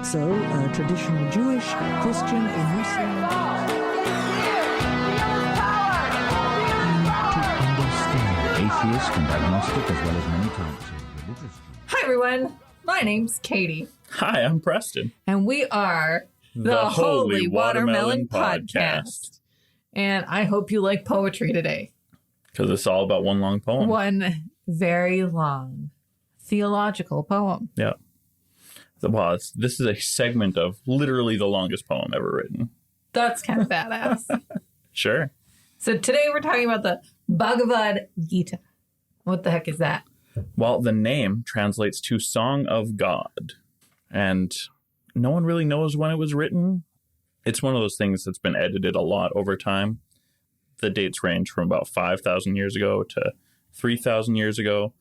So, traditional Jewish, Christian, or Muslim. To understand atheist and agnostic as well as many types of religious. Hi, everyone. My name's Katie. Hi, I'm Preston. And we are the Holy Watermelon Podcast. And I hope you like poetry today. Because it's all about one long poem. One very long theological poem. Yeah. Well, this is a segment of literally the longest poem ever written. That's kind of badass. Sure. So today we're talking about the Bhagavad Gita. What the heck is that? Well, the name translates to Song of God. And no one really knows when it was written. It's one of those things that's been edited a lot over time. The dates range from about 5,000 years ago to 3,000 years ago,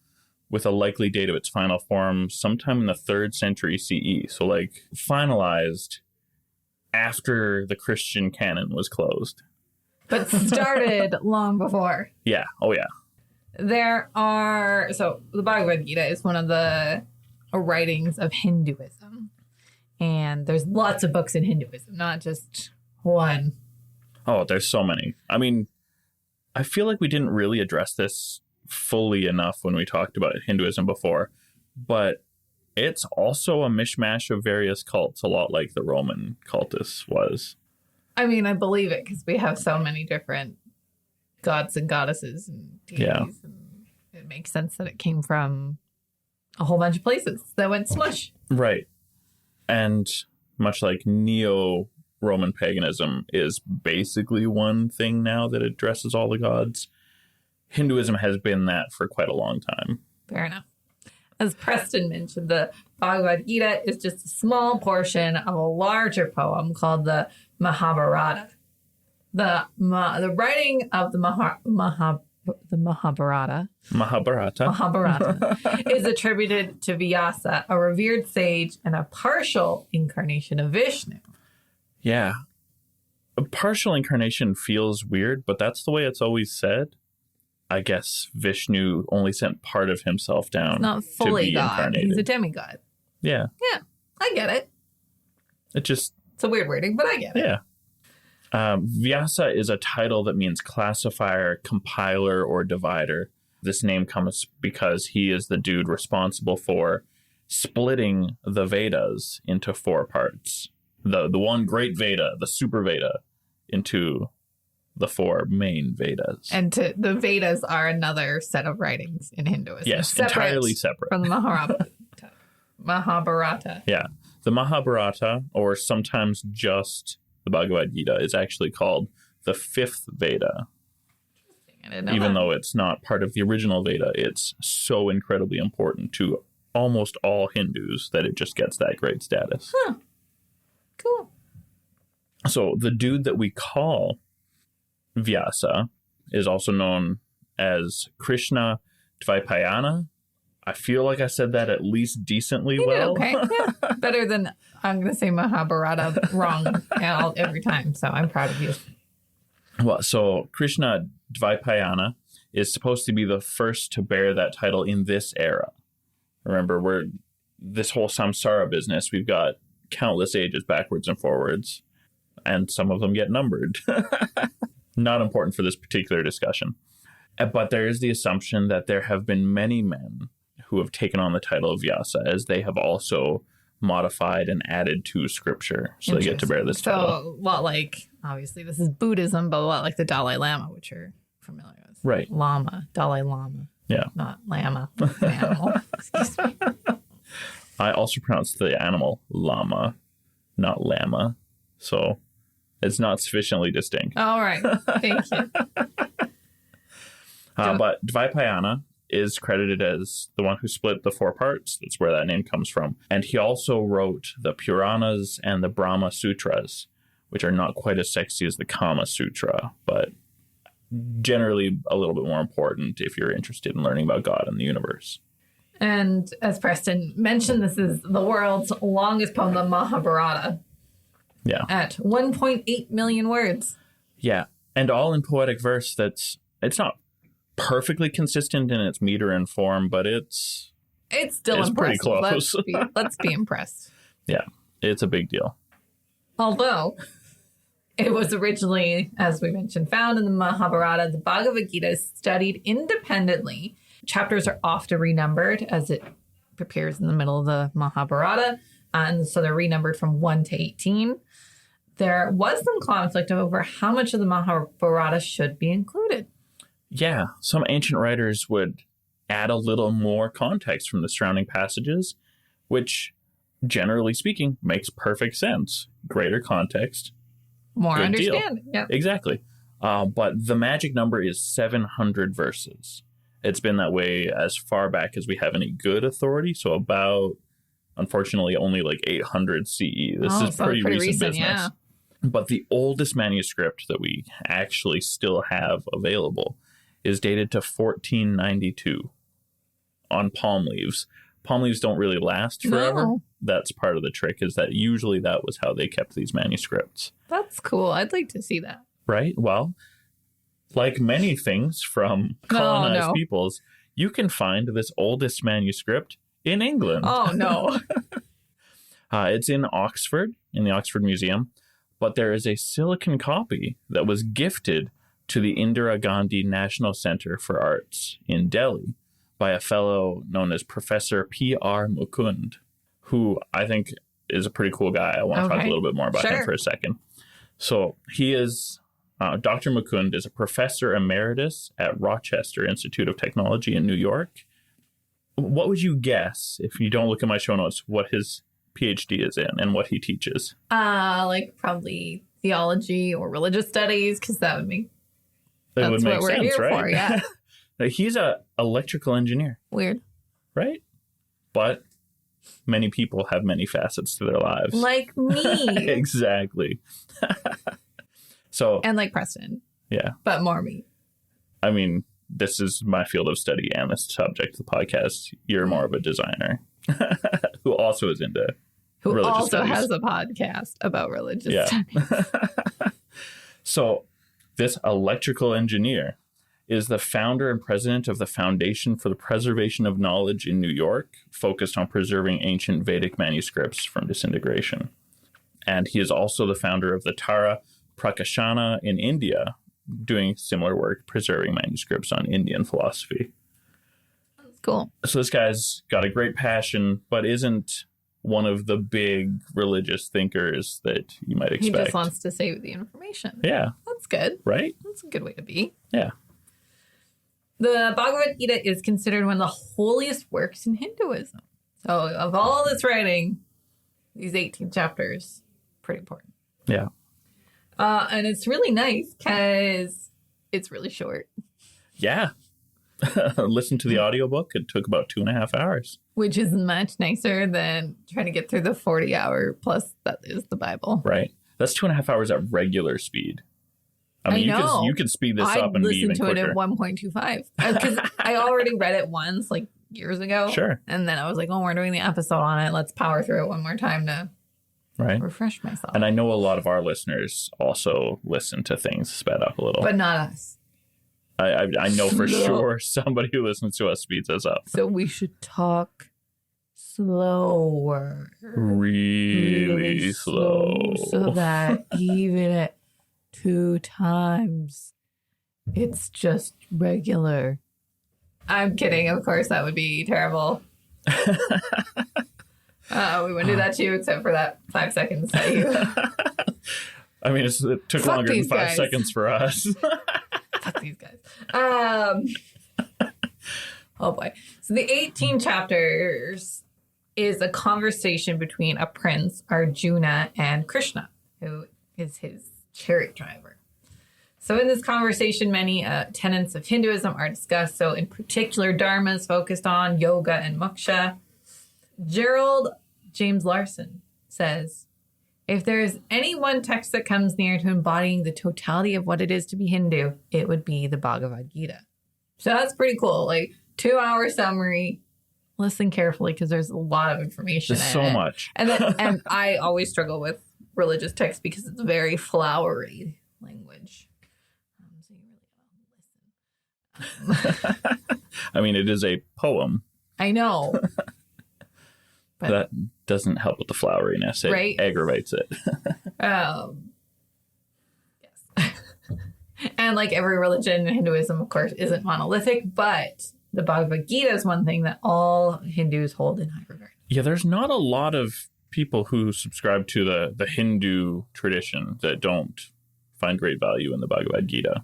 with a likely date of its final form sometime in the 3rd century CE. So, like, finalized after the Christian canon was closed. But started long before. Yeah. Oh, yeah. So the Bhagavad Gita is one of the writings of Hinduism. And there's lots of books in Hinduism, not just one. Oh, there's so many. I mean, I feel like we didn't really address this fully enough when we talked about Hinduism before, but it's also a mishmash of various cults, a lot like the Roman cultus was. I mean, I believe it because we have so many different gods and goddesses and deities. Yeah. And it makes sense that it came from a whole bunch of places that went smush. Right. And much like Neo-Roman paganism is basically one thing now that addresses all the gods, Hinduism has been that for quite a long time. Fair enough. As Preston mentioned, the Bhagavad Gita is just a small portion of a larger poem called the Mahabharata. The writing of the Mahabharata is attributed to Vyasa, a revered sage and a partial incarnation of Vishnu. Yeah. A partial incarnation feels weird, but that's the way it's always said. I guess Vishnu only sent part of himself down. Not fully to be God. Incarnated. He's a demigod. Yeah. Yeah, I get it. It's a weird wording, but I get it. Yeah. Vyasa is a title that means classifier, compiler, or divider. This name comes because he is the dude responsible for splitting the Vedas into 4 parts. The one great Veda, the super Veda, into the 4 main Vedas. And the Vedas are another set of writings in Hinduism. Yes, entirely separate. From the Mahabharata. Yeah. The Mahabharata, or sometimes just the Bhagavad Gita, is actually called the 5th Veda. Even though it's not part of the original Veda, it's so incredibly important to almost all Hindus that it just gets that great status. Huh. Cool. So the dude that we call Vyasa is also known as Krishna Dvaipayana. I feel like I said that at least decently well. Okay, yeah. Better than I'm going to say Mahabharata wrong every time. So I'm proud of you. Well, so Krishna Dvaipayana is supposed to be the first to bear that title in this era. Remember, this whole samsara business, we've got countless ages backwards and forwards, and some of them get numbered. Not important for this particular discussion. But there is the assumption that there have been many men who have taken on the title of Vyasa, as they have also modified and added to scripture. So they get to bear this title. So, like, obviously this is Buddhism, but like the Dalai Lama, which you're familiar with. Right. Dalai Lama. Yeah. Not llama, an animal. Excuse me. I also pronounce the animal llama, not llama. So it's not sufficiently distinct. All right. Thank you. But Dvaipayana is credited as the one who split the 4 parts. That's where that name comes from. And he also wrote the Puranas and the Brahma Sutras, which are not quite as sexy as the Kama Sutra, but generally a little bit more important if you're interested in learning about God and the universe. And as Preston mentioned, this is the world's longest poem, the Mahabharata. Yeah. At 1.8 million words. Yeah. And all in poetic verse it's not perfectly consistent in its meter and form, but it's still impressive. Pretty close. Let's be impressed. Yeah. It's a big deal. Although it was originally, as we mentioned, found in the Mahabharata, the Bhagavad Gita is studied independently. Chapters are often renumbered as it appears in the middle of the Mahabharata. And so they're renumbered from 1 to 18. There was some conflict over how much of the Mahabharata should be included. Yeah, some ancient writers would add a little more context from the surrounding passages, which, generally speaking, makes perfect sense. Greater context. More Good understanding. Deal. Yep. Exactly. But the magic number is 700 verses. It's been that way as far back as we have any good authority. So about, unfortunately, only like 800 CE. This is so pretty recent business. Yeah. But the oldest manuscript that we actually still have available is dated to 1492 on palm leaves. Palm leaves don't really last forever. No. That's part of the trick, is that usually that was how they kept these manuscripts. That's cool. I'd like to see that. Right? Well, like many things from colonized peoples, you can find this oldest manuscript in England. Oh, no. It's in Oxford, in the Oxford Museum, but there is a silicon copy that was gifted to the Indira Gandhi National Center for Arts in Delhi by a fellow known as Professor P.R. Mukund, who I think is a pretty cool guy. I want to talk a little bit more about him for a second. So he is, Dr. Mukund is a professor emeritus at Rochester Institute of Technology in New York. What would you guess, if you don't look at my show notes, what his PhD is in and what he teaches? Like probably theology or religious studies, because that would make That would make what we're sense, here right? for, yeah. He's a electrical engineer. Weird. Right? But many people have many facets to their lives. Like me. Exactly. So, and like Preston. Yeah. But more me. I mean, this is my field of study and the subject of the podcast. You're more of a designer who also is into religious also studies. has a podcast about religious studies. So this electrical engineer is the founder and president of the Foundation for the Preservation of Knowledge in New York, focused on preserving ancient Vedic manuscripts from disintegration. And he is also the founder of the Tara Prakashana in India, doing similar work, preserving manuscripts on Indian philosophy. Cool. So this guy's got a great passion, but isn't one of the big religious thinkers that you might expect. He just wants to save the information. Yeah. That's good. Right? That's a good way to be. Yeah. The Bhagavad Gita is considered one of the holiest works in Hinduism. So of all this writing, these 18 chapters, pretty important. Yeah. And it's really nice because it's really short. Yeah. Listen to the audiobook. It took about 2.5 hours. Which is much nicer than trying to get through the 40-hour plus that is the Bible. Right. That's 2.5 hours at regular speed. I mean, you could speed this up and be even quicker. I listened to it at 1.25 because I already read it once, like years ago. Sure. And then I was like, oh, we're doing the episode on it. Let's power through it one more time to refresh myself. And I know a lot of our listeners also listen to things sped up a little. But not us. I know for sure somebody who listens to us speeds us up. So we should talk slower. Really slow. So that even at 2 times, it's just regular. I'm kidding. Of course, that would be terrible. We wouldn't do that to you except for that 5 seconds that you... I mean, it took longer than 5 seconds for us. Fuck these guys. Oh boy. So the 18 chapters is a conversation between a prince, Arjuna, and Krishna, who is his chariot driver. So in this conversation, many tenets of Hinduism are discussed. So in particular, Dharma is focused on yoga and moksha. Gerald James Larson says, if there is any one text that comes near to embodying the totality of what it is to be Hindu, it would be the Bhagavad Gita. So that's pretty cool. Like 2-hour summary. Listen carefully because there's a lot of information. There's so much. And I always struggle with religious texts because it's very flowery language. So you really gotta listen. I mean, it is a poem. I know. But doesn't help with the floweriness. It Right. aggravates it. Yes. And like every religion, Hinduism, of course, isn't monolithic, but the Bhagavad Gita is one thing that all Hindus hold in high regard. Yeah, there's not a lot of people who subscribe to the Hindu tradition that don't find great value in the Bhagavad Gita.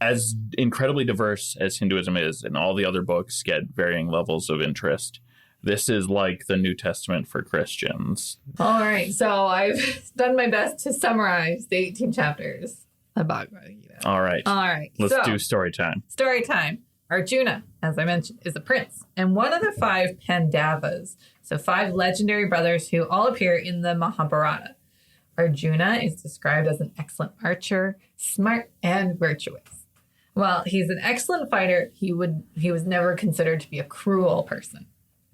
As incredibly diverse as Hinduism is, and all the other books get varying levels of interest, this is like the New Testament for Christians. All right, so I've done my best to summarize the 18 chapters of Bhagavad Gita. All right. Let's so, do story time. Story time. Arjuna, as I mentioned, is a prince and one of the 5 Pandavas, so 5 legendary brothers who all appear in the Mahabharata. Arjuna is described as an excellent archer, smart and virtuous. While he's an excellent fighter, he was never considered to be a cruel person.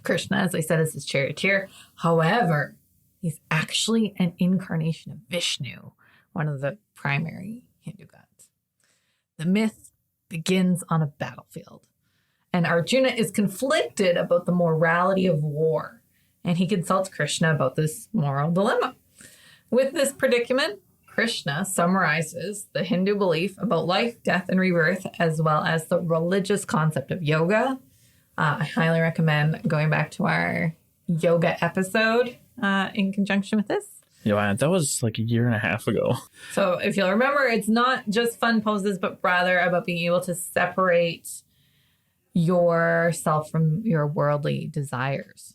Krishna, as I said, is his charioteer. However, he's actually an incarnation of Vishnu, one of the primary Hindu gods. The myth begins on a battlefield, and Arjuna is conflicted about the morality of war, and he consults Krishna about this moral dilemma. With this predicament, Krishna summarizes the Hindu belief about life, death, and rebirth, as well as the religious concept of yoga. I highly recommend going back to our yoga episode in conjunction with this. Yeah, that was like a year and a half ago. So if you'll remember, it's not just fun poses, but rather about being able to separate yourself from your worldly desires.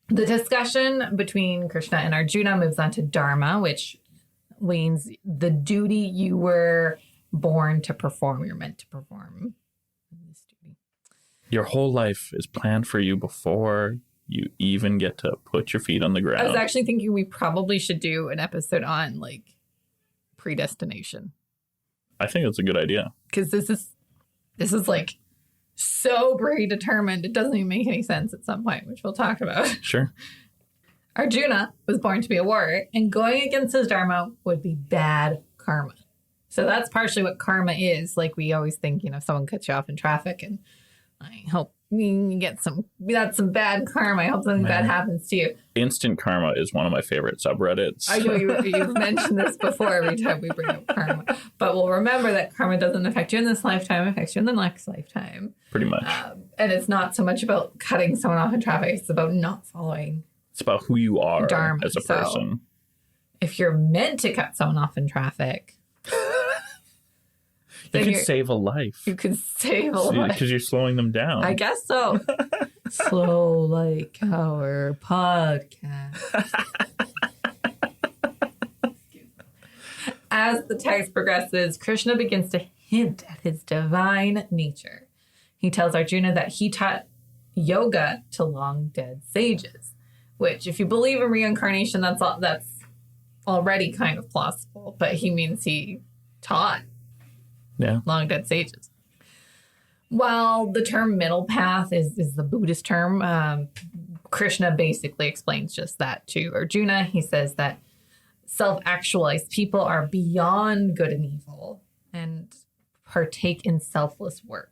The discussion between Krishna and Arjuna moves on to dharma, which means the duty you were born to perform. You're meant to perform this duty. Your whole life is planned for you before you even get to put your feet on the ground. I was actually thinking we probably should do an episode on like predestination. I think that's a good idea. Because this is like so predetermined. It doesn't even make any sense at some point, which we'll talk about. Sure. Arjuna was born to be a warrior, and going against his dharma would be bad karma. So that's partially what karma is. Like we always think, someone cuts you off in traffic, and I hope you get that's some bad karma. I hope something bad happens to you. Instant karma is one of my favorite subreddits. I know you've mentioned this before every time we bring up karma. But we'll remember that karma doesn't affect you in this lifetime. It affects you in the next lifetime. Pretty much. And it's not so much about cutting someone off in traffic. It's about not following. It's about who you are dharma. as a person. So, if you're meant to cut someone off in traffic, you could save a life. You could save a life. Because you're slowing them down. I guess so. Slow like our podcast. As the text progresses, Krishna begins to hint at his divine nature. He tells Arjuna that he taught yoga to long dead sages, which, if you believe in reincarnation, that's already kind of plausible. But he means he taught long dead sages. While the term middle path is the Buddhist term, Krishna basically explains just that to Arjuna. He says that self-actualized people are beyond good and evil and partake in selfless work.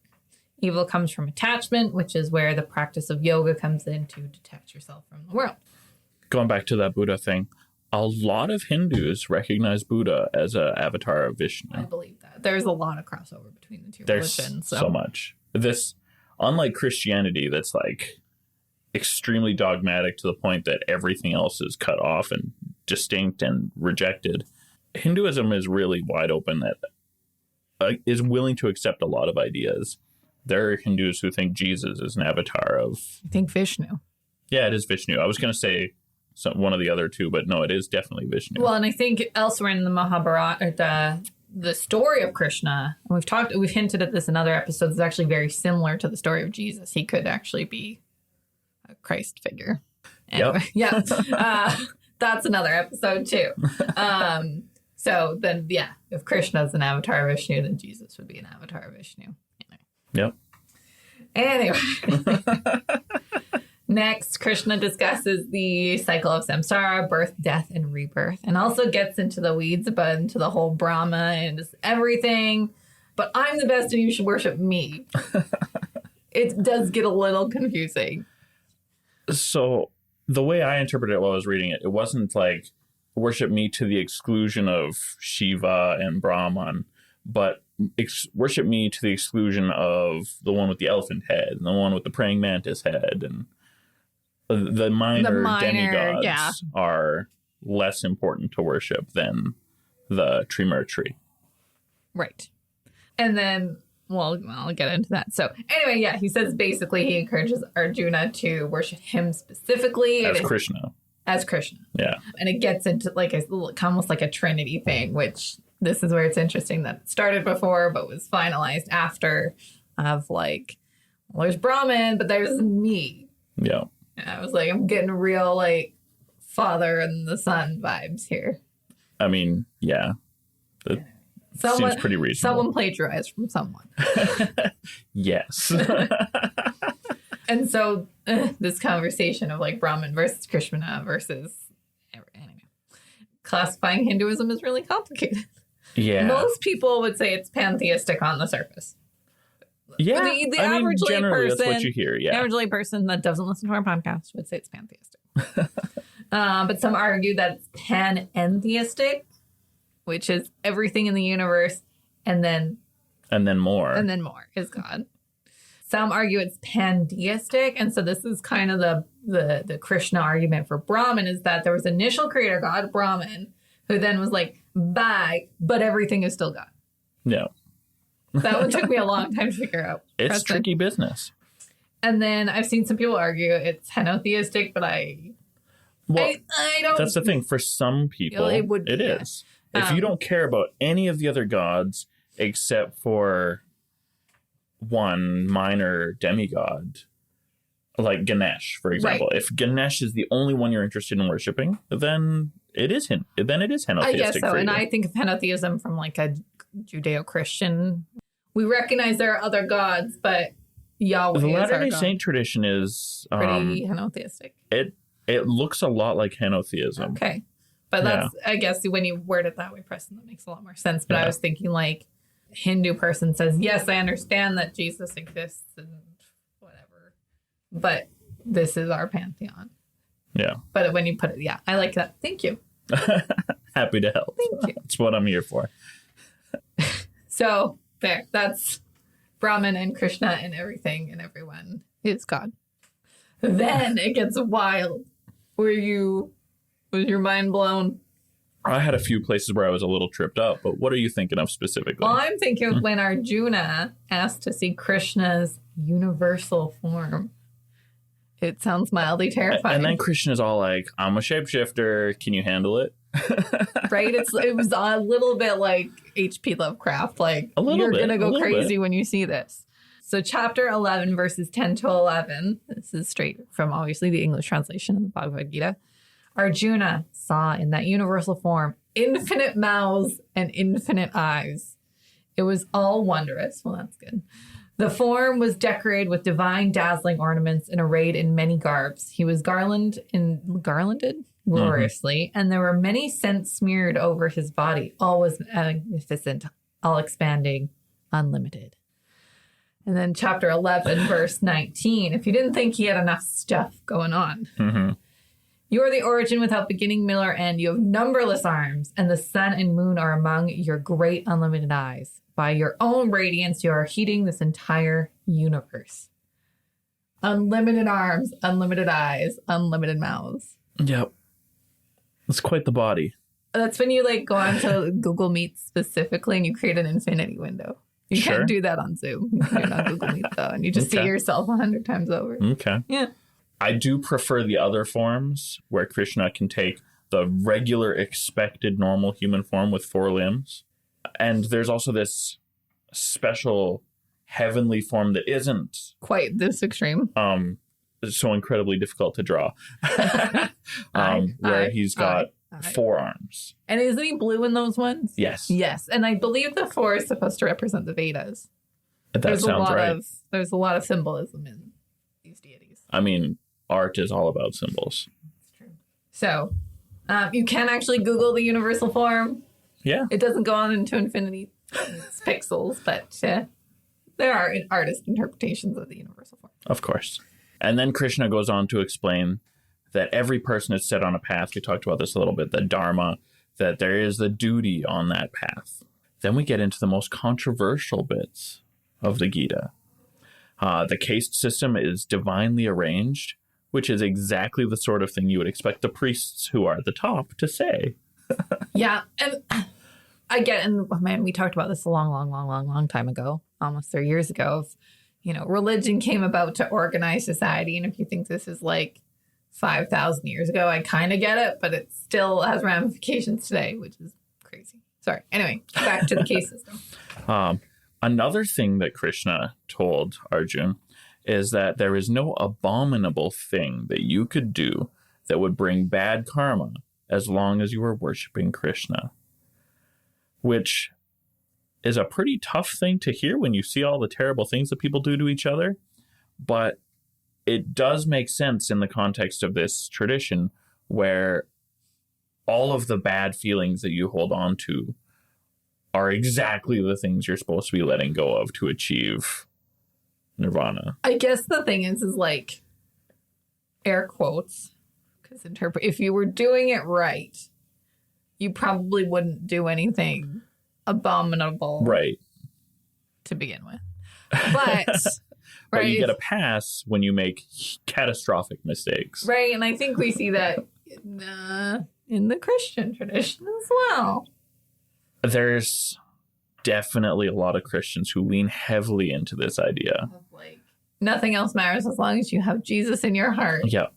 Evil comes from attachment, which is where the practice of yoga comes in to detach yourself from the world. Going back to that Buddha thing, a lot of Hindus recognize Buddha as an avatar of Vishnu. I believe that. There's a lot of crossover between the two religions. So much. This, unlike Christianity, that's like extremely dogmatic to the point that everything else is cut off and distinct and rejected. Hinduism is really wide open, that is willing to accept a lot of ideas. There are Hindus who think Jesus is an avatar of... I think Vishnu. Yeah, it is Vishnu. I was going to say one of the other two, but no, it is definitely Vishnu. Well, and I think elsewhere in the Mahabharata, the story of Krishna, and we've hinted at this in other episodes, is actually very similar to the story of Jesus. He could actually be a Christ figure. Anyway, yep. That's another episode too. So then, if Krishna is an avatar of Vishnu, then Jesus would be an avatar of Vishnu. Yep. Anyway. Next, Krishna discusses the cycle of samsara, birth, death, and rebirth, and also gets into the weeds into the whole Brahma and just everything. But I'm the best and you should worship me. It does get a little confusing. So the way I interpreted it while I was reading it, it wasn't like worship me to the exclusion of Shiva and Brahman, but worship me to the exclusion of the one with the elephant head and the one with the praying mantis head, and the minor demigods are less important to worship than the trimurti. Right. And then, well, I'll get into that. So anyway, yeah, he says basically he encourages Arjuna to worship him specifically. As Krishna. As Krishna. Yeah. And it gets into like almost like a Trinity thing, which this is where it's interesting that it started before but was finalized after, of like, well, there's Brahman, but there's me. Yeah. And I was like, I'm getting real like father and the son vibes here. I mean, yeah. It seems pretty reasonable. Someone plagiarized from someone. Yes. And so this conversation of like Brahman versus Krishna versus anyway, classifying Hinduism is really complicated. Yeah. Most people would say it's pantheistic on the surface. Yeah. The average lay person, that's what you hear. Yeah. The average lay person that doesn't listen to our podcast would say it's pantheistic. But some argue that it's panentheistic, which is everything in the universe and then more. And then more is God. Some argue it's pandeistic, and so this is kind of the Krishna argument for Brahman, is that there was initial creator God, Brahman, who then was like, bye, but everything is still God. Yeah. That one took me a long time to figure out. It's tricky business. And then I've seen some people argue it's henotheistic, but I don't. That's the thing. For some people, it is. If you don't care about any of the other gods except for one minor demigod, like Ganesh, for example. Right. If Ganesh is the only one you're interested in worshiping, then it is henotheistic. I guess so. For and you. I think of henotheism from like a Judeo-Christian. We recognize there are other gods, but Yahweh the is our Latter-day God. Saint tradition is pretty henotheistic. It looks a lot like henotheism. Okay. But that's, I guess, when you word it that way, Preston, that makes a lot more sense. But I was thinking, like, Hindu person says, yes, I understand that Jesus exists and whatever, but this is our pantheon. Yeah. But when you put it, I like that. Thank you. Happy to help. Thank you. That's what I'm here for. So, there. That's Brahman and Krishna and everything and everyone is God. Then it gets wild. Was your mind blown? I had a few places where I was a little tripped up, but what are you thinking of specifically? Well, I'm thinking of when Arjuna asked to see Krishna's universal form. It sounds mildly terrifying. And then Krishna's all like, I'm a shapeshifter. Can you handle it? Right? It was a little bit like H.P. Lovecraft. Like, you're going to go crazy when you see this. So chapter 11, verses 10 to 11. This is straight from, obviously, the English translation of the Bhagavad Gita. Arjuna saw in that universal form infinite mouths and infinite eyes. It was all wondrous. Well, that's good. The form was decorated with divine dazzling ornaments and arrayed in many garbs. He was garlanded gloriously, and there were many scents smeared over his body. All was magnificent, all expanding, unlimited. And then chapter 11, verse 19. If you didn't think he had enough stuff going on. Mm-hmm. You are the origin without beginning, middle, or end. You have numberless arms, and the sun and moon are among your great unlimited eyes. By your own radiance, you are heating this entire universe. Unlimited arms, unlimited eyes, unlimited mouths. Yep. It's quite the body. That's when you like go onto Google Meet specifically and you create an infinity window. You can't do that on Zoom. You can do it on Google Meet though, and you just see yourself 100 times over. Okay. Yeah. I do prefer the other forms where Krishna can take the regular expected normal human form with 4 limbs. And there's also this special heavenly form that isn't quite this extreme. So incredibly difficult to draw. Where he's got 4 arms. And isn't he blue in those ones? Yes. Yes. And I believe the 4 is supposed to represent the Vedas. That sounds right. There's a lot of symbolism in these deities. I mean, art is all about symbols. That's true. So, you can actually Google the universal form. Yeah. It doesn't go on into infinity. It's pixels, but there are artist interpretations of the universal form. Of course. And then Krishna goes on to explain that every person is set on a path. We talked about this a little bit, the Dharma, that there is the duty on that path. Then we get into the most controversial bits of the Gita. The caste system is divinely arranged, which is exactly the sort of thing you would expect the priests who are at the top to say. Yeah. And I get, and man, we talked about this a long time ago, almost 30 years ago. Religion came about to organize society. And if you think this is like 5,000 years ago, I kind of get it, but it still has ramifications today, which is crazy. Sorry. Anyway, back to the caste system. Another thing that Krishna told Arjuna is that there is no abominable thing that you could do that would bring bad karma as long as you were worshiping Krishna, which is a pretty tough thing to hear when you see all the terrible things that people do to each other. But it does make sense in the context of this tradition where all of the bad feelings that you hold on to are exactly the things you're supposed to be letting go of to achieve nirvana. I guess the thing is like, air quotes, because if you were doing it right, you probably wouldn't do anything abominable, right, to begin with. But but you get a pass when you make catastrophic mistakes, right? And I think we see that in the Christian tradition as well. There's definitely a lot of Christians who lean heavily into this idea. Like, nothing else matters as long as you have Jesus in your heart. Yeah.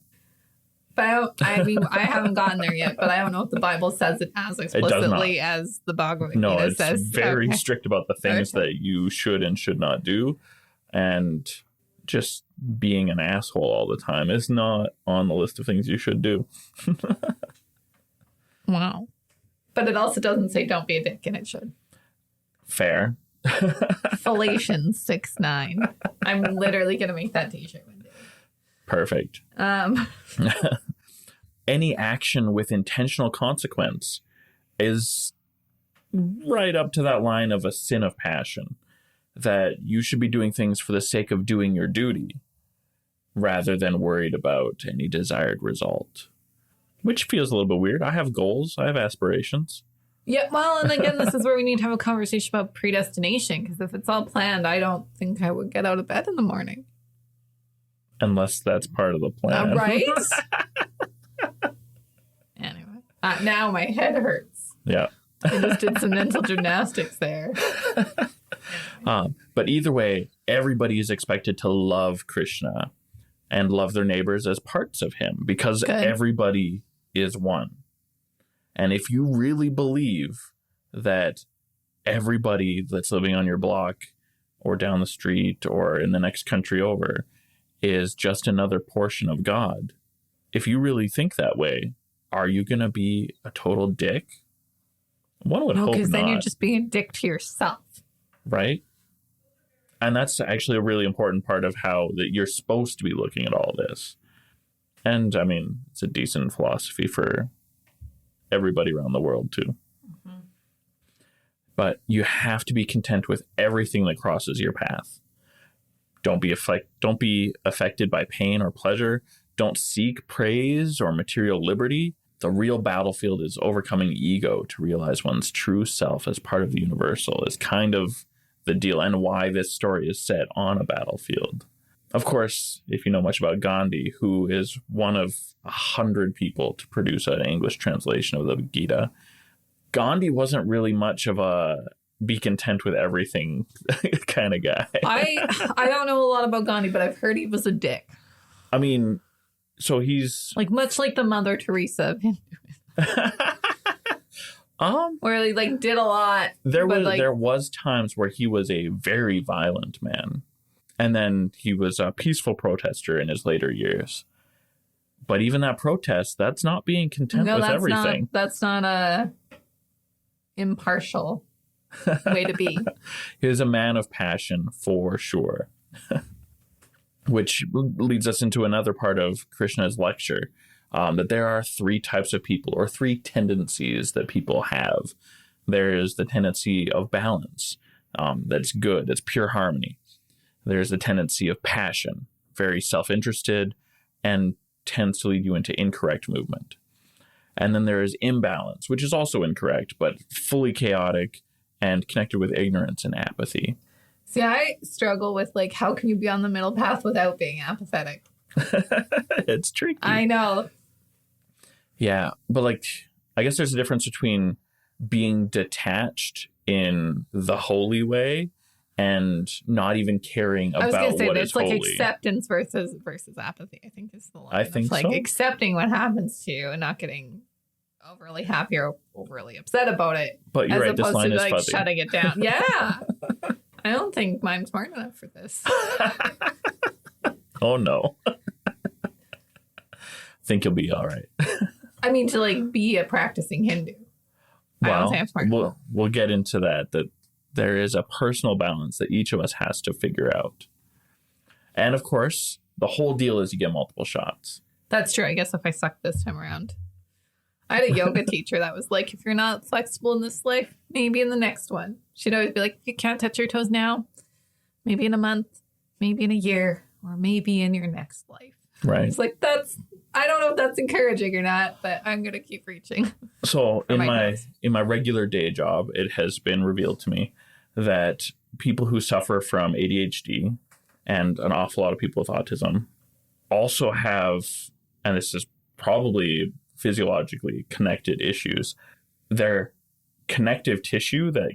But I haven't gotten there yet, but I don't know if the Bible says it as explicitly as the Bhagavad Gita says. It's very strict about the things that you should and should not do. And just being an asshole all the time is not on the list of things you should do. Wow. But it also doesn't say don't be a dick, and it should. Fair. Philatians 6:9. I'm literally going to make that t-shirt one day. Perfect. Any action with intentional consequence is right up to that line of a sin of passion, that you should be doing things for the sake of doing your duty rather than worried about any desired result, which feels a little bit weird. I have goals. I have aspirations. Yeah, well, and again, this is where we need to have a conversation about predestination, because if it's all planned, I don't think I would get out of bed in the morning. Unless that's part of the plan. Right? Anyway. Now my head hurts. Yeah. I just did some mental gymnastics there. But either way, everybody is expected to love Krishna and love their neighbors as parts of him, because everybody is one. And if you really believe that everybody that's living on your block or down the street or in the next country over is just another portion of God, if you really think that way, are you going to be a total dick? One would hope not. Because then you're just being a dick to yourself. Right? And that's actually a really important part of how that you're supposed to be looking at all this. And I mean, it's a decent philosophy for everybody around the world too. Mm-hmm. But you have to be content with everything that crosses your path. Don't be affected by pain or pleasure. Don't seek praise or material liberty. The real battlefield is overcoming ego to realize one's true self as part of the universal is kind of the deal, and why this story is set on a battlefield. Of course, if you know much about Gandhi, who is one of 100 people to produce an English translation of the Gita, Gandhi wasn't really much of a be content with everything kind of guy. I don't know a lot about Gandhi, but I've heard he was a dick. I mean, so he's much like the Mother Teresa of Hinduism. Where he did a lot. There was times where he was a very violent man. And then he was a peaceful protester in his later years. But even that protest, that's not being content with everything. That's not a impartial way to be. He was a man of passion for sure. Which leads us into another part of Krishna's lecture, that there are three types of people, or three tendencies that people have. There is the tendency of balance, that's good, that's pure harmony. There's the tendency of passion, very self-interested, and tends to lead you into incorrect movement. And then there is imbalance, which is also incorrect, but fully chaotic and connected with ignorance and apathy. See, I struggle with, like, how can you be on the middle path without being apathetic? It's tricky. I know. Yeah, but, like, I guess there's a difference between being detached in the holy way and not even caring about what is holy. I was going to say, there's, like, acceptance versus apathy, I think is the line. I think like, so. Accepting what happens to you and not getting overly happy or overly upset about it. But you're right, this line to, is like, fuzzy. shutting it down. Yeah. I don't think I'm smart enough for this. Oh, no. Think you'll be all right. I mean, to, like, be a practicing Hindu. Well, I don't think I'm smart enough. We'll get into that there is a personal balance that each of us has to figure out. And, of course, the whole deal is you get multiple shots. That's true. I guess if I suck this time around. I had a yoga teacher that was like, if you're not flexible in this life, maybe in the next one. She'd always be like, you can't touch your toes now, maybe in a month, maybe in a year, or maybe in your next life. Right. It's like, I don't know if that's encouraging or not, but I'm going to keep reaching. So in my regular day job, it has been revealed to me that people who suffer from ADHD and an awful lot of people with autism also have, and this is probably physiologically connected issues, their connective tissue that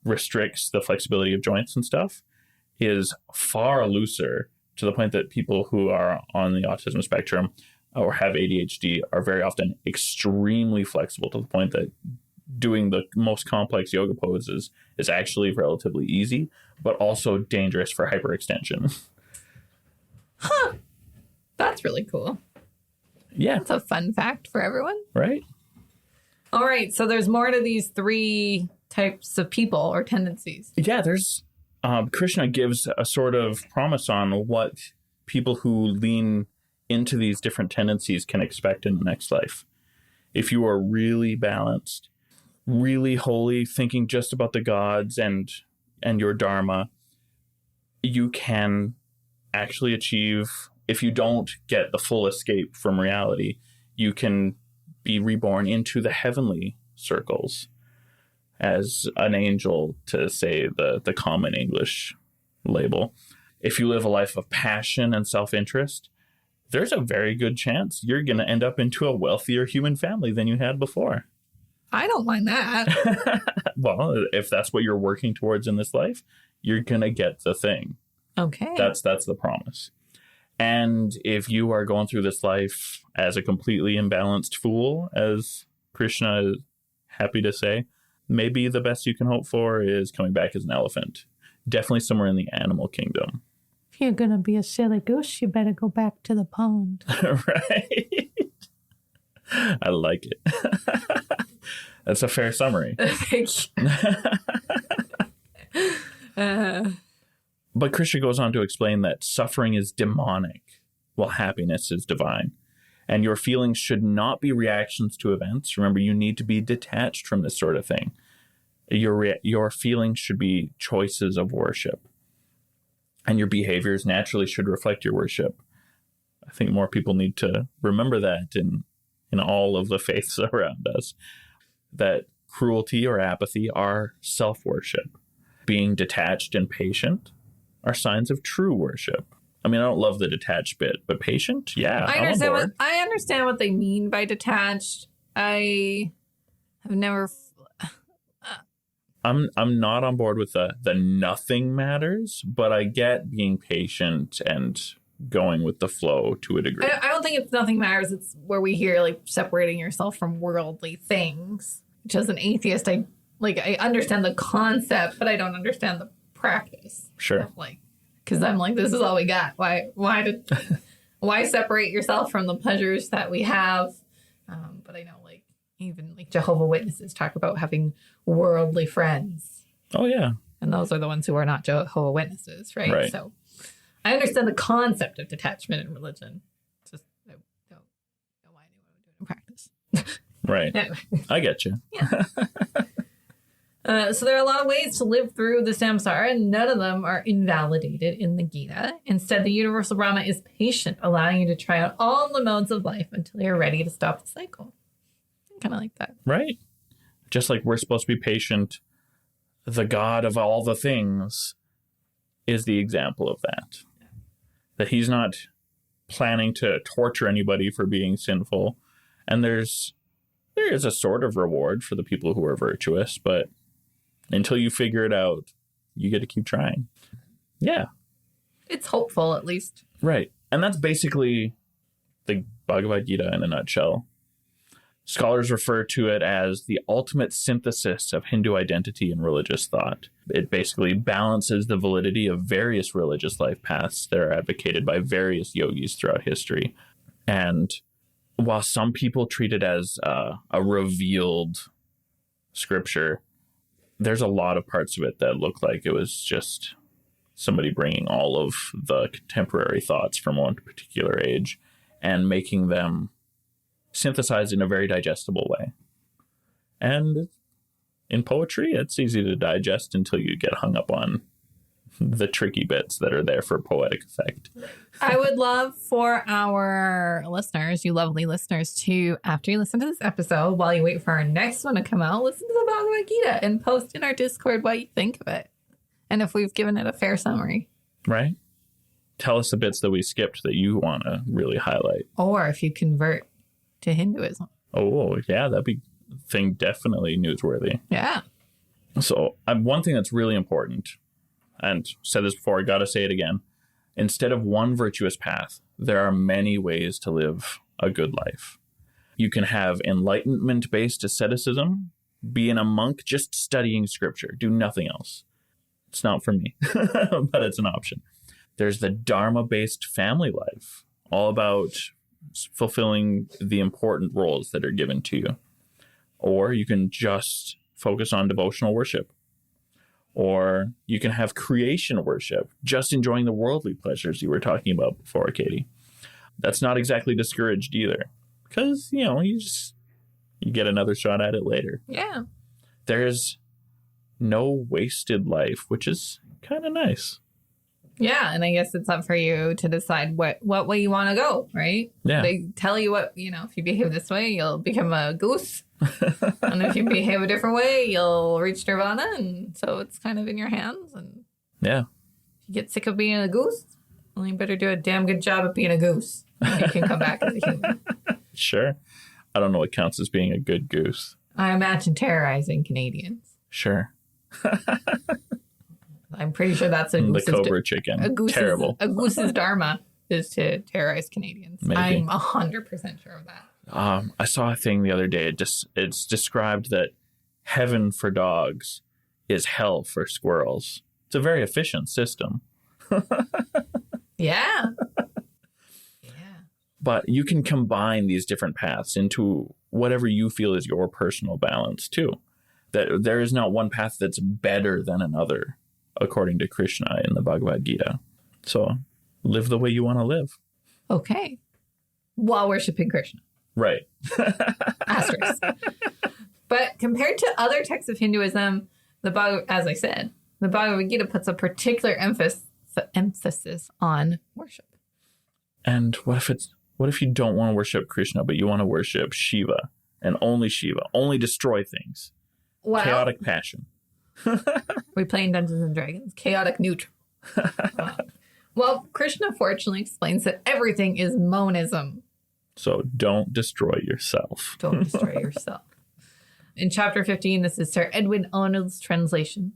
restricts the flexibility of joints and stuff is far looser, to the point that people who are on the autism spectrum or have ADHD are very often extremely flexible, to the point that doing the most complex yoga poses is actually relatively easy, but also dangerous for hyperextension. Huh. That's really cool. Yeah. That's a fun fact for everyone. Right? All right. So there's more to these three types of people or tendencies. Yeah, there's Krishna gives a sort of promise on what people who lean into these different tendencies can expect in the next life. If you are really balanced, really holy, thinking just about the gods and your dharma, you can actually achieve, if you don't get the full escape from reality, you can be reborn into the heavenly circles as an angel, to say the common English label. If you live a life of passion and self-interest, there's a very good chance you're going to end up into a wealthier human family than you had before. I don't mind that. Well, if that's what you're working towards in this life, you're going to get the thing. Okay. That's the promise. And if you are going through this life as a completely imbalanced fool, as Krishna is happy to say, maybe the best you can hope for is coming back as an elephant. Definitely somewhere in the animal kingdom. If you're going to be a silly goose, you better go back to the pond. Right? I like it. That's a fair summary. Thank you. But Krishna goes on to explain that suffering is demonic, while happiness is divine. And your feelings should not be reactions to events. Remember, you need to be detached from this sort of thing. Your feelings should be choices of worship. And your behaviors naturally should reflect your worship. I think more people need to remember that in all of the faiths around us, that cruelty or apathy are self-worship. Being detached and patient are signs of true worship. I mean, I don't love the detached bit, but patient, yeah, I understand what they mean by detached. I have never. I'm not on board with the nothing matters, but I get being patient and going with the flow to a degree. I don't think it's nothing matters. It's where we hear, like, separating yourself from worldly things. Which, as an atheist, I understand the concept, but I don't understand the practice. Sure. Because I'm like, this is all we got. Why separate yourself from the pleasures that we have? But I know, like, even like Jehovah's Witnesses talk about having worldly friends. Oh, yeah. And those are the ones who are not Jehovah's Witnesses, right? Right. So I understand the concept of detachment in religion. Just I don't know why anyone would do it in practice. Right. Anyway. I get you. Yeah. So there are a lot of ways to live through the samsara, and none of them are invalidated in the Gita. Instead, the universal Brahma is patient, allowing you to try out all the modes of life until you're ready to stop the cycle. I kind of like that. Right. Just like we're supposed to be patient, the God of all the things is the example of that. That he's not planning to torture anybody for being sinful. And there is a sort of reward for the people who are virtuous, but until you figure it out, you get to keep trying. Yeah. It's hopeful, at least. Right. And that's basically the Bhagavad Gita in a nutshell. Scholars refer to it as the ultimate synthesis of Hindu identity and religious thought. It basically balances the validity of various religious life paths that are advocated by various yogis throughout history. And while some people treat it as a revealed scripture, there's a lot of parts of it that look like it was just somebody bringing all of the contemporary thoughts from one particular age and making them synthesized in a very digestible way. And in poetry, it's easy to digest until you get hung up on the tricky bits that are there for poetic effect. I would love for our listeners, you lovely listeners, to, after you listen to this episode, while you wait for our next one to come out, listen to the Bhagavad Gita and post in our Discord what you think of it. And if we've given it a fair summary. Right? Tell us the bits that we skipped that you want to really highlight. Or if you convert to Hinduism. Oh, yeah, that'd be thing definitely newsworthy. Yeah. So one thing that's really important, and said this before, I got to say it again. Instead of one virtuous path, there are many ways to live a good life. You can have enlightenment-based asceticism, being a monk, just studying scripture, do nothing else. It's not for me, but it's an option. There's the Dharma-based family life, all about fulfilling the important roles that are given to you. Or you can just focus on devotional worship. Or you can have creation worship, just enjoying the worldly pleasures you were talking about before, Katie. That's not exactly discouraged either, because, you get another shot at it later. Yeah. There's no wasted life, which is kind of nice. Yeah, and I guess it's up for you to decide what way you want to go, right? Yeah. They tell you what, if you behave this way, you'll become a goose. And if you behave a different way, you'll reach nirvana. And so it's kind of in your hands. And yeah. if you get sick of being a goose, well, you better do a damn good job of being a goose. And you can come back as a human. Sure. I don't know what counts as being a good goose. I imagine terrorizing Canadians. Sure. I'm pretty sure that's a goose's... The Cobra chicken. Terrible. A goose's dharma is to terrorize Canadians. Maybe. I'm 100% sure of that. I saw a thing the other day. It's described that heaven for dogs is hell for squirrels. It's a very efficient system. Yeah. But you can combine these different paths into whatever you feel is your personal balance too. That there is not one path that's better than another, according to Krishna in the Bhagavad Gita. So live the way you want to live. Okay. While worshiping Krishna. Right. Asterisk. But compared to other texts of Hinduism, as I said, the Bhagavad Gita puts a particular emphasis on worship. And what if you don't want to worship Krishna, but you want to worship Shiva, and only Shiva, only destroy things? Well, chaotic passion. We playing Dungeons and Dragons. Chaotic neutral. Well, Krishna fortunately explains that everything is monism. So don't destroy yourself. Don't destroy yourself. In chapter 15, this is Sir Edwin Arnold's translation.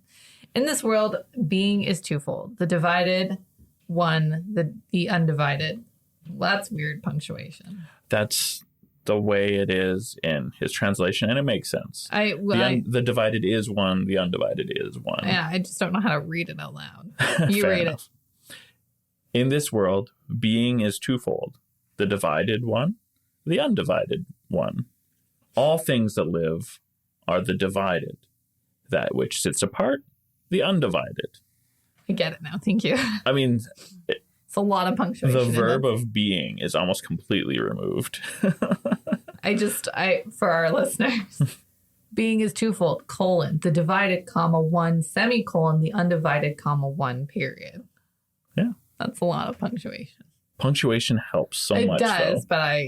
In this world, being is twofold. The divided one, the undivided. Well, that's weird punctuation. That's the way it is in his translation, and it makes sense. The divided is one, the undivided is one. Yeah, I just don't know how to read it out loud. You read enough. It. In this world, being is twofold. The divided one, the undivided one. All things that live are the divided. That which sits apart, the undivided. I get it now. Thank you. I mean... It's a lot of punctuation. The verb of being is almost completely removed. For our listeners, Being is twofold, colon, the divided comma 1 semicolon, the undivided comma 1 period. Yeah. That's a lot of punctuation. Punctuation helps so much. It does, though. but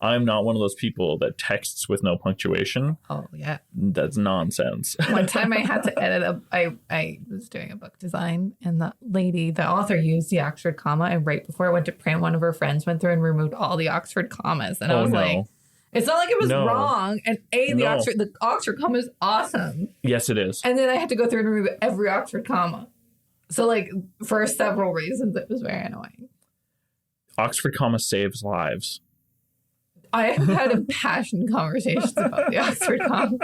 I'm not one of those people that texts with no punctuation. Oh, yeah. That's nonsense. One time I had to edit I was doing a book design, and the author used the Oxford comma, and right before I went to print, one of her friends went through and removed all the Oxford commas. And I was like, it's not like it was wrong. And the Oxford comma is awesome. Yes, it is. And then I had to go through and remove every Oxford comma. So, like, for several reasons, it was very annoying. Oxford comma saves lives. I have had impassioned conversations about the Oxford comma.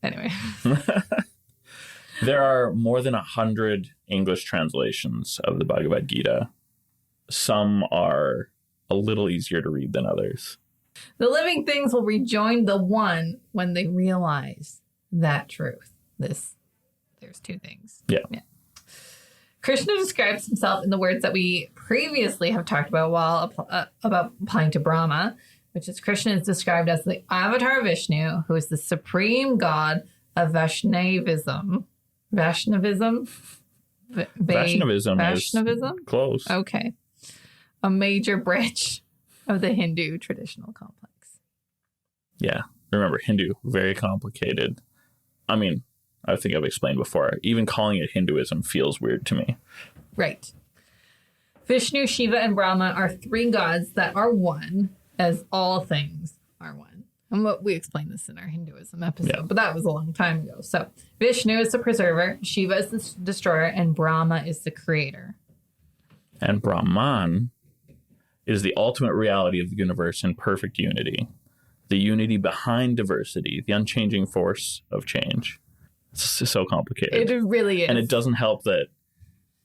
Anyway. There are more than 100 English translations of the Bhagavad Gita. Some are a little easier to read than others. The living things will rejoin the one when they realize that truth. There's two things. Yeah. Krishna describes himself in the words that we previously have talked about about applying to Brahma, which is Krishna is described as the avatar of Vishnu, who is the supreme god of Vaishnavism. Vaishnavism? Vaishnavism is close. Okay. A major branch of the Hindu traditional complex. Yeah. Remember, Hindu, very complicated. I mean, I think I've explained before, even calling it Hinduism feels weird to me. Right. Vishnu, Shiva, and Brahma are three gods that are one, as all things are one. And we explained this in our Hinduism episode, but that was a long time ago. So Vishnu is the preserver, Shiva is the destroyer, and Brahma is the creator. And Brahman is the ultimate reality of the universe in perfect unity. The unity behind diversity, the unchanging force of change. It's so complicated. It really is. And it doesn't help that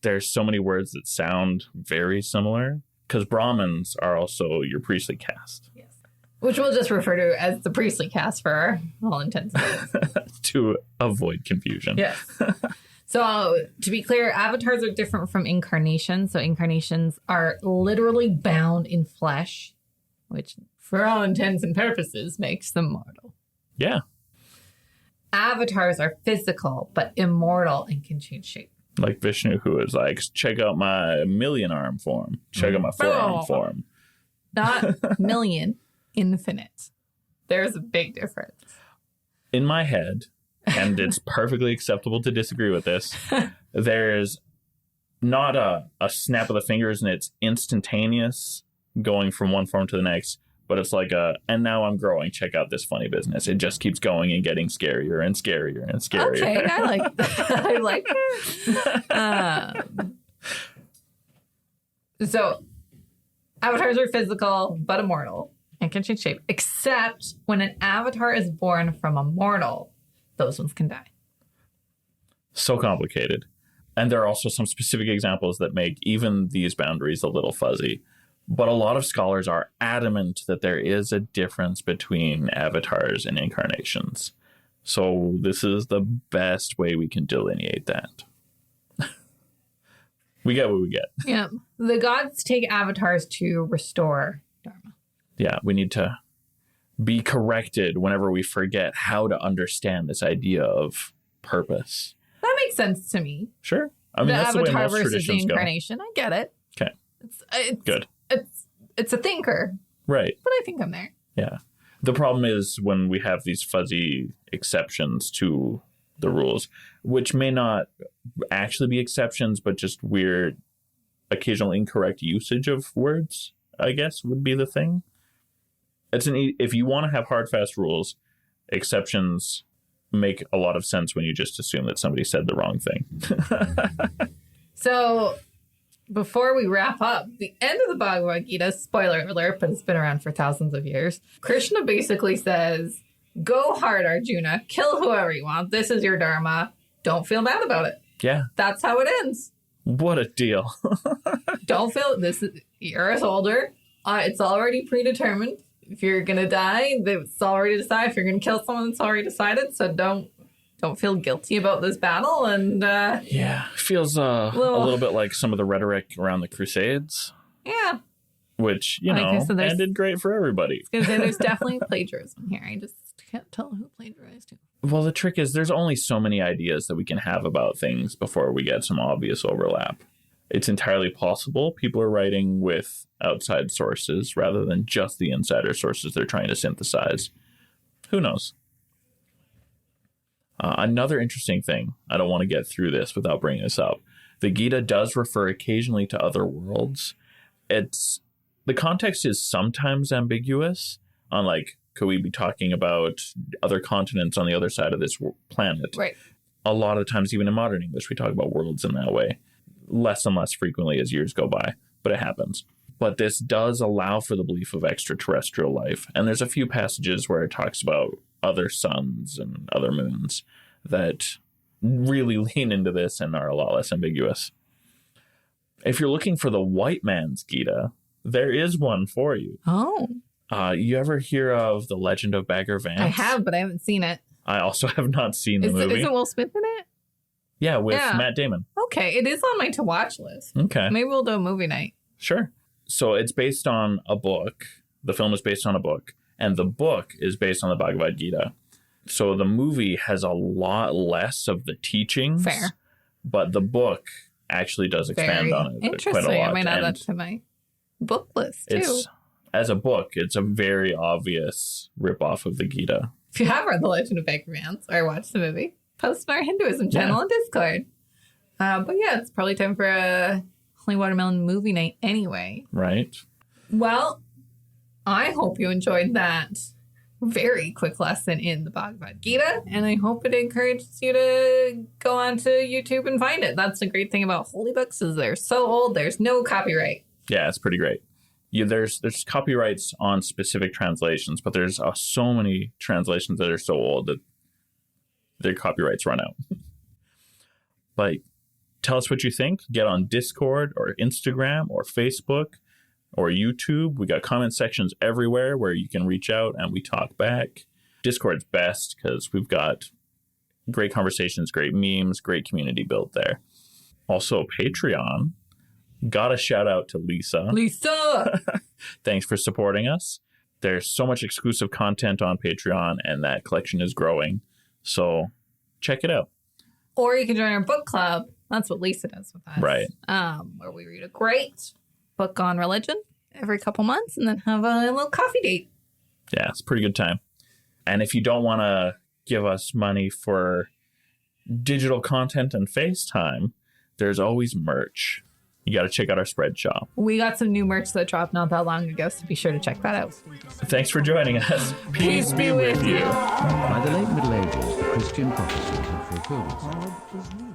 there's so many words that sound very similar, because Brahmins are also your priestly caste. Yes. Which we'll just refer to as the priestly caste for all intents and purposes. To avoid confusion. Yes. So, to be clear, avatars are different from incarnations. So, incarnations are literally bound in flesh, which, for all intents and purposes, makes them mortal. Yeah. Avatars are physical, but immortal and can change shape. Like Vishnu, who is like, check out my million arm form. Check out my four-arm form. Not million, infinite. There's a big difference. In my head, and it's perfectly acceptable to disagree with this, there's not a snap of the fingers and it's instantaneous going from one form to the next, but it's like and now I'm growing. Check out this funny business. It just keeps going and getting scarier and scarier and scarier. Okay, I like that. I like it. So, avatars are physical, but immortal and can change shape, except when an avatar is born from a mortal. Those ones can die. So complicated. And there are also some specific examples that make even these boundaries a little fuzzy. But a lot of scholars are adamant that there is a difference between avatars and incarnations. So this is the best way we can delineate that. We get what we get. Yeah. The gods take avatars to restore Dharma. Yeah, we need to be corrected whenever we forget how to understand this idea of purpose. That makes sense to me. Sure. I mean, the that's avatar the way most versus the traditions incarnation. go. I get it. Okay. It's good. It's a thinker. Right. But I think I'm there. Yeah. The problem is when we have these fuzzy exceptions to the rules, which may not actually be exceptions, but just weird, occasional incorrect usage of words, I guess, would be the thing. If you want to have hard, fast rules, exceptions make a lot of sense when you just assume that somebody said the wrong thing. So, before we wrap up, the end of the Bhagavad Gita, spoiler alert, but it's been around for thousands of years, Krishna basically says, go hard, Arjuna, kill whoever you want. This is your dharma. Don't feel bad about it. Yeah. That's how it ends. What a deal. Don't feel you're a soldier. It's already predetermined. If you're going to die, it's already decided. If you're going to kill someone, it's already decided. So don't feel guilty about this battle. And yeah, feels a little bit like some of the rhetoric around the Crusades. Yeah. which, Like I said, ended great for everybody. There's definitely plagiarism here. I just can't tell who plagiarized who. Well, the trick is there's only so many ideas that we can have about things before we get some obvious overlap. It's entirely possible people are writing with outside sources rather than just the insider sources they're trying to synthesize. Who knows? Another interesting thing, I don't want to get through this without bringing this up. The Gita does refer occasionally to other worlds. The context is sometimes ambiguous on like, could we be talking about other continents on the other side of this planet? Right. A lot of times, even in modern English, we talk about worlds in that way. Less and less frequently as years go by, but it happens. But this does allow for the belief of extraterrestrial life. And there's a few passages where it talks about other suns and other moons that really lean into this and are a lot less ambiguous. If you're looking for the white man's Gita, there is one for you. Oh. You ever hear of the Legend of Bagger Vance? I have, but I haven't seen it. I also have not seen the movie. Isn't Will Smith in it? Yeah, with Matt Damon. Okay, it is on my to-watch list. Okay. Maybe we'll do a movie night. Sure. So it's based on a book. The film is based on a book. And the book is based on the Bhagavad Gita. So the movie has a lot less of the teachings. Fair. But the book actually does expand on it interesting. quite a lot. I might add that to my book list, too. As a book, it's a very obvious ripoff of the Gita. If you have read The Legend of Bagger Vance or watched the movie, post on our Hinduism channel on Discord. But yeah, it's probably time for a Holy Watermelon movie night anyway. Right. Well, I hope you enjoyed that very quick lesson in the Bhagavad Gita, and I hope it encourages you to go onto YouTube and find it. That's the great thing about holy books is they're so old, there's no copyright. Yeah, it's pretty great. There's copyrights on specific translations, but there's so many translations that are so old that their copyrights run out. But tell us what you think. Get on Discord or Instagram or Facebook or YouTube. We got comment sections everywhere where you can reach out and we talk back. Discord's best because we've got great conversations, great memes, great community built there. Also, Patreon. Got a shout out to Lisa. Lisa! Thanks for supporting us. There's so much exclusive content on Patreon, and that collection is growing. So check it out. Or you can join our book club. That's what Lisa does with us. Right. Where we read a great book on religion every couple months and then have a little coffee date. Yeah, it's a pretty good time. And if you don't want to give us money for digital content and FaceTime, there's always merch. You got to check out our spread shop. We got some new merch that dropped not that long ago, so be sure to check that out. Thanks for joining us. Peace be with you. By the late Middle Ages, the Christian prophecies had fulfilled itself. God is near.